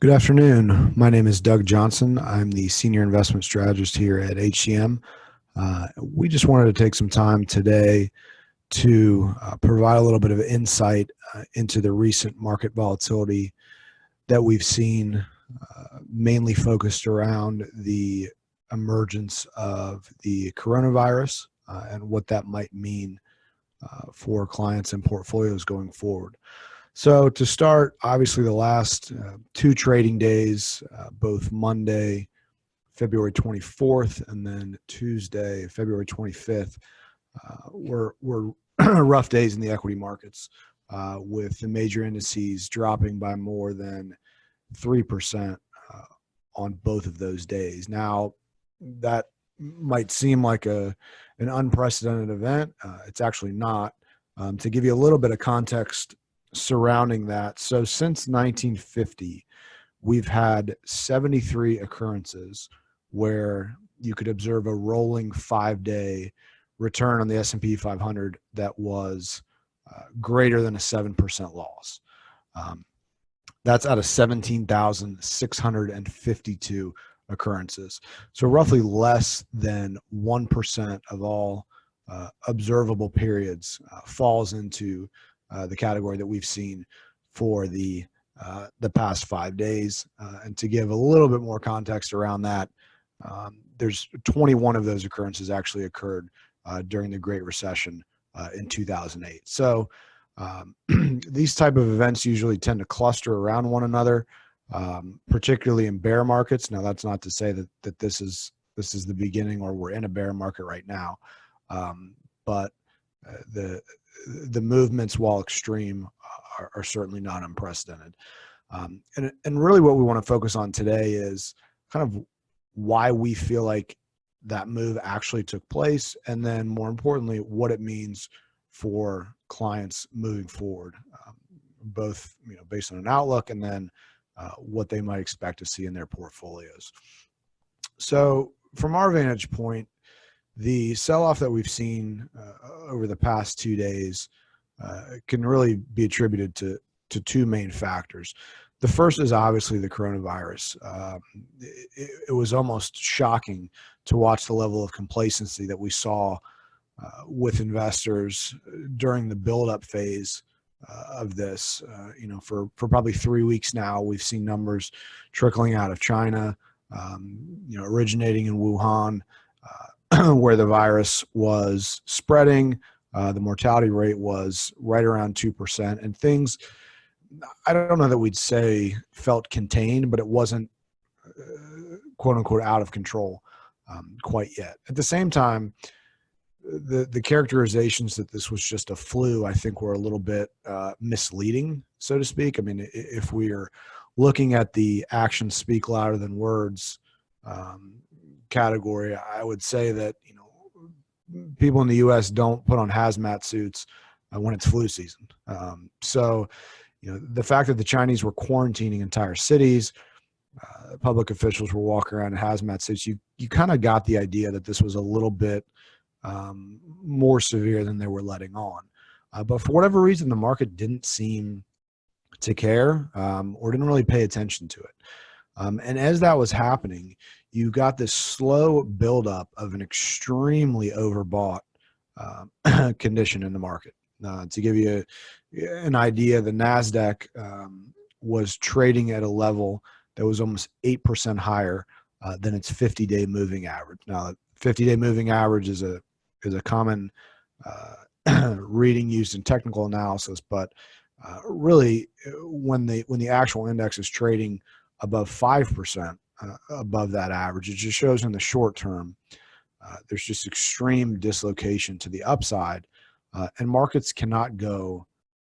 Good afternoon. My name is Doug Johnson. I'm the Senior Investment Strategist here at HCM. We just wanted to take some time today to provide a little bit of insight into the recent market volatility that we've seen, mainly focused around the emergence of the coronavirus and what that might mean for clients and portfolios going forward. So to start, obviously the last two trading days, both Monday, February 24th, and then Tuesday, February 25th, were rough days in the equity markets, with the major indices dropping by more than 3% on both of those days. Now, that might seem like an unprecedented event. It's actually not. To give you a little bit of context surrounding that, so since 1950, we've had 73 occurrences where you could observe a rolling 5-day return on the S&P 500 that was greater than a 7% loss. That's out of 17,652 occurrences. So roughly less than 1% of all observable periods falls into the category that we've seen for the past 5 days. And to give a little bit more context around that, there's 21 of those occurrences actually occurred during the Great Recession in 2008. So these type of events usually tend to cluster around one another, particularly in bear markets. Now, that's not to say that this is the beginning or we're in a bear market right now, but the movements, while extreme, are certainly not unprecedented. And really what we want to focus on today is kind of why we feel like that move actually took place, and then more importantly, what it means for clients moving forward, both based on an outlook and then what they might expect to see in their portfolios. So from our vantage point, the sell-off that we've seen over the past 2 days can really be attributed to two main factors. The first is obviously the coronavirus. It was almost shocking to watch the level of complacency that we saw with investors during the build-up phase of this. For probably 3 weeks now, we've seen numbers trickling out of China, originating in Wuhan, where the virus was spreading. The mortality rate was right around 2%, and things, I don't know that we'd say felt contained, but it wasn't quote unquote out of control quite yet. At the same time, the characterizations that this was just a flu, I think, were a little bit misleading, so to speak. I mean, if we are looking at the actions speak louder than words category, I would say that people in the U.S. don't put on hazmat suits when it's flu season. So the fact that the Chinese were quarantining entire cities, public officials were walking around in hazmat suits, you kind of got the idea that this was a little bit more severe than they were letting on. But for whatever reason, the market didn't seem to care or didn't really pay attention to it. And as that was happening, you got this slow buildup of an extremely overbought condition in the market. To give you an idea, the NASDAQ was trading at a level that was almost 8% higher than its 50-day moving average. Now, 50-day moving average is a common reading used in technical analysis, but really, when the actual index is trading above 5% above that average, it just shows in the short term there's just extreme dislocation to the upside, and markets cannot go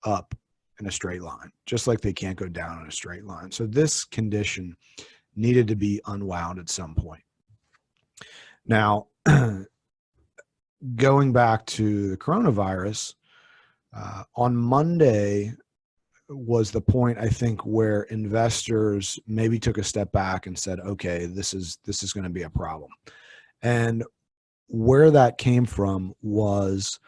up in a straight line, just like they can't go down in a straight line. So this condition needed to be unwound at some point. Now, going back to the coronavirus, on Monday was the point, I think, where investors maybe took a step back and said, okay, this is going to be a problem. And where that came from was,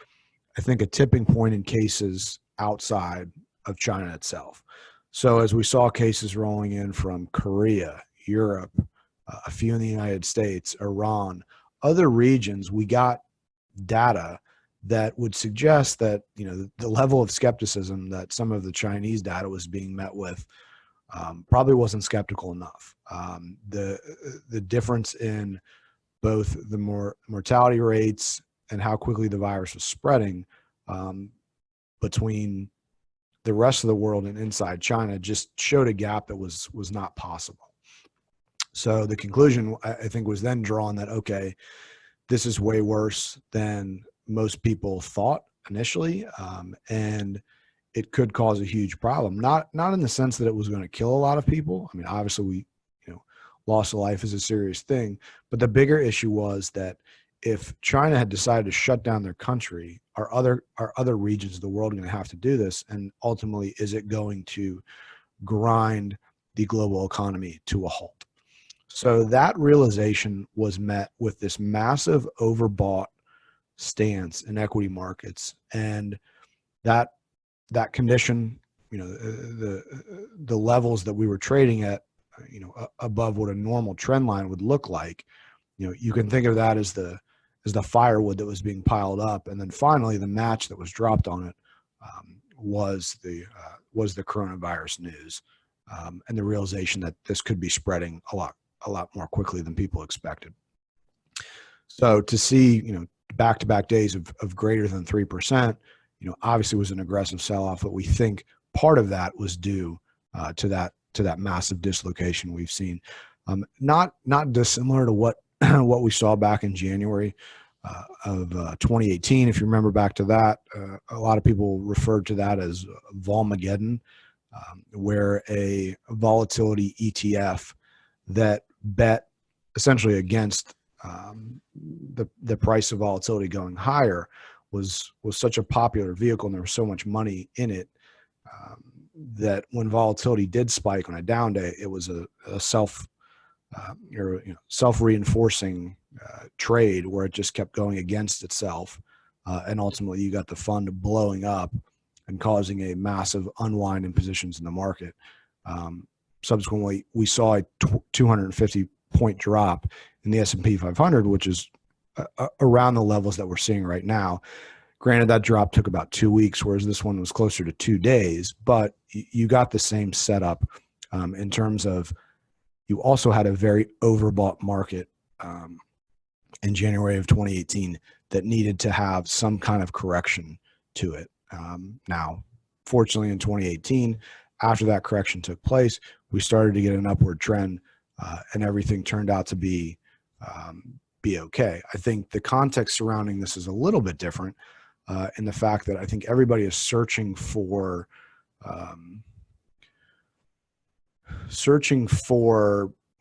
I think, a tipping point in cases outside of China itself. So as we saw cases rolling in from Korea, Europe, a few in the United States, Iran, other regions, we got data that would suggest that, you know, the level of skepticism that some of the Chinese data was being met with probably wasn't skeptical enough. The difference in both the mortality rates and how quickly the virus was spreading between the rest of the world and inside China just showed a gap that was not possible. So the conclusion, I think, was then drawn that, okay, this is way worse than most people thought initially, and it could cause a huge problem. Not in the sense that it was going to kill a lot of people. I mean, obviously, loss of life is a serious thing, but the bigger issue was that if China had decided to shut down their country, are other regions of the world going to have to do this? And ultimately, is it going to grind the global economy to a halt? So that realization was met with this massive overbought stance in equity markets, and that condition, the levels that we were trading at, above what a normal trend line would look like. You can think of that as the firewood that was being piled up, and then finally the match that was dropped on it was the coronavirus news, and the realization that this could be spreading a lot more quickly than people expected. So to see, back-to-back days of greater than 3%, obviously was an aggressive sell-off, but we think part of that was due to that massive dislocation we've seen. Not dissimilar to what what we saw back in January of 2018. If you remember back to that, a lot of people referred to that as Volmageddon, where a volatility ETF that bet essentially against the price of volatility going higher was such a popular vehicle, and there was so much money in it that when volatility did spike on a down day, it was a self-reinforcing trade where it just kept going against itself, and ultimately you got the fund blowing up and causing a massive unwind in positions in the market. Subsequently, we saw a 250 point drop in the S&P 500, which is around the levels that we're seeing right now. Granted, that drop took about 2 weeks, whereas this one was closer to 2 days, but you got the same setup in terms of you also had a very overbought market in January of 2018 that needed to have some kind of correction to it. Now, fortunately, in 2018, after that correction took place, we started to get an upward trend, and everything turned out to be okay. I think the context surrounding this is a little bit different in the fact that I think everybody is searching for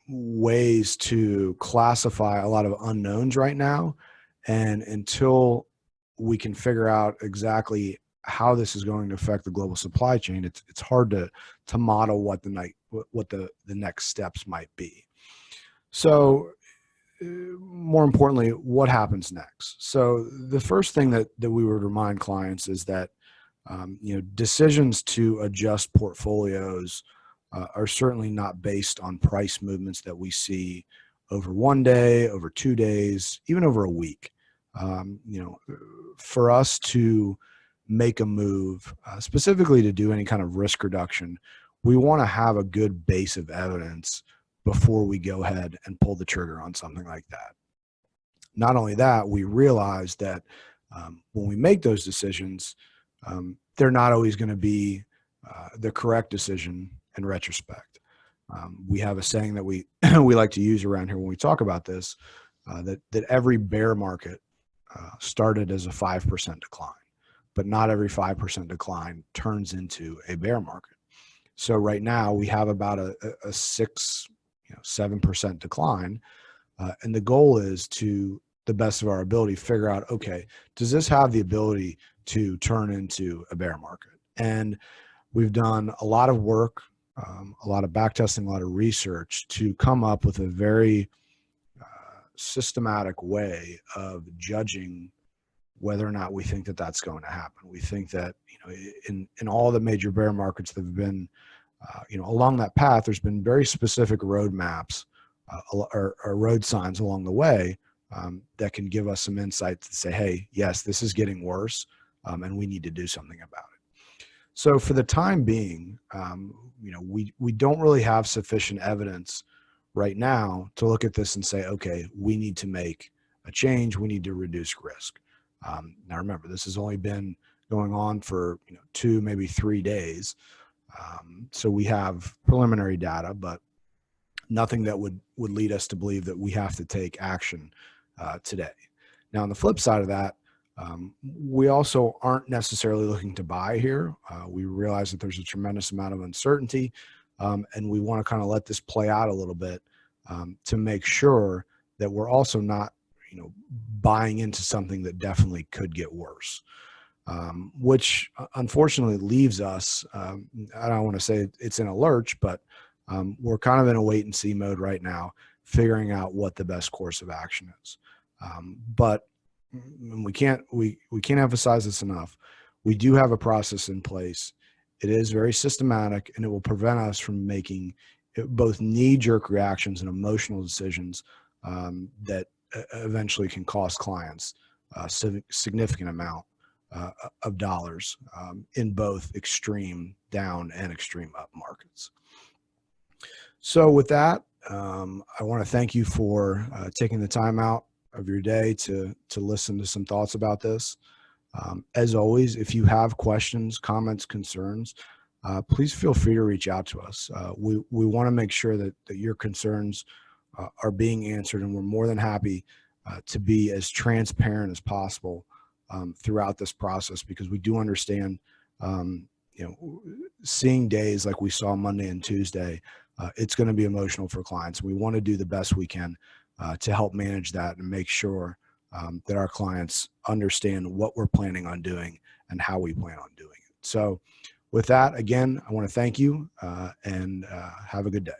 ways to classify a lot of unknowns right now, and until we can figure out exactly how this is going to affect the global supply chain, it's hard to model what the next steps might be. So more importantly, what happens next? So the first thing that we would remind clients is that decisions to adjust portfolios are certainly not based on price movements that we see over 1 day, over 2 days, even over a week. For us to make a move, specifically to do any kind of risk reduction, we want to have a good base of evidence before we go ahead and pull the trigger on something like that. Not only that, we realize that when we make those decisions, they're not always going to be the correct decision in retrospect. We have a saying that we like to use around here when we talk about this, that every bear market started as a 5% decline, but not every 5% decline turns into a bear market. So right now we have about a 7% decline, and the goal is, to the best of our ability, figure out, okay, does this have the ability to turn into a bear market? And we've done a lot of work, a lot of back testing, a lot of research to come up with a very systematic way of judging whether or not we think that that's going to happen. We think that in all the major bear markets that have been Along that path, there's been very specific roadmaps or road signs along the way that can give us some insight to say, hey, yes, this is getting worse, and we need to do something about it. So for the time being, we don't really have sufficient evidence right now to look at this and say, okay, we need to make a change. We need to reduce risk. Now, remember, this has only been going on for 2, maybe 3 days. So we have preliminary data, but nothing that would lead us to believe that we have to take action today. Now, on the flip side of that, we also aren't necessarily looking to buy here. We realize that there's a tremendous amount of uncertainty, and we want to kind of let this play out a little bit to make sure that we're also not, buying into something that definitely could get worse. Which unfortunately leaves us, I don't want to say it's in a lurch, but we're kind of in a wait and see mode right now, figuring out what the best course of action is. But we can't emphasize this enough. We do have a process in place. It is very systematic, and it will prevent us from making both knee-jerk reactions and emotional decisions that eventually can cost clients a significant amount of dollars in both extreme down and extreme up markets. So with that, I want to thank you for taking the time out of your day to listen to some thoughts about this. As always, if you have questions, comments, concerns, please feel free to reach out to us. We want to make sure that your concerns are being answered, and we're more than happy to be as transparent as possible throughout this process, because we do understand, seeing days like we saw Monday and Tuesday, it's going to be emotional for clients. We want to do the best we can to help manage that and make sure that our clients understand what we're planning on doing and how we plan on doing it. So with that, again, I want to thank you and have a good day.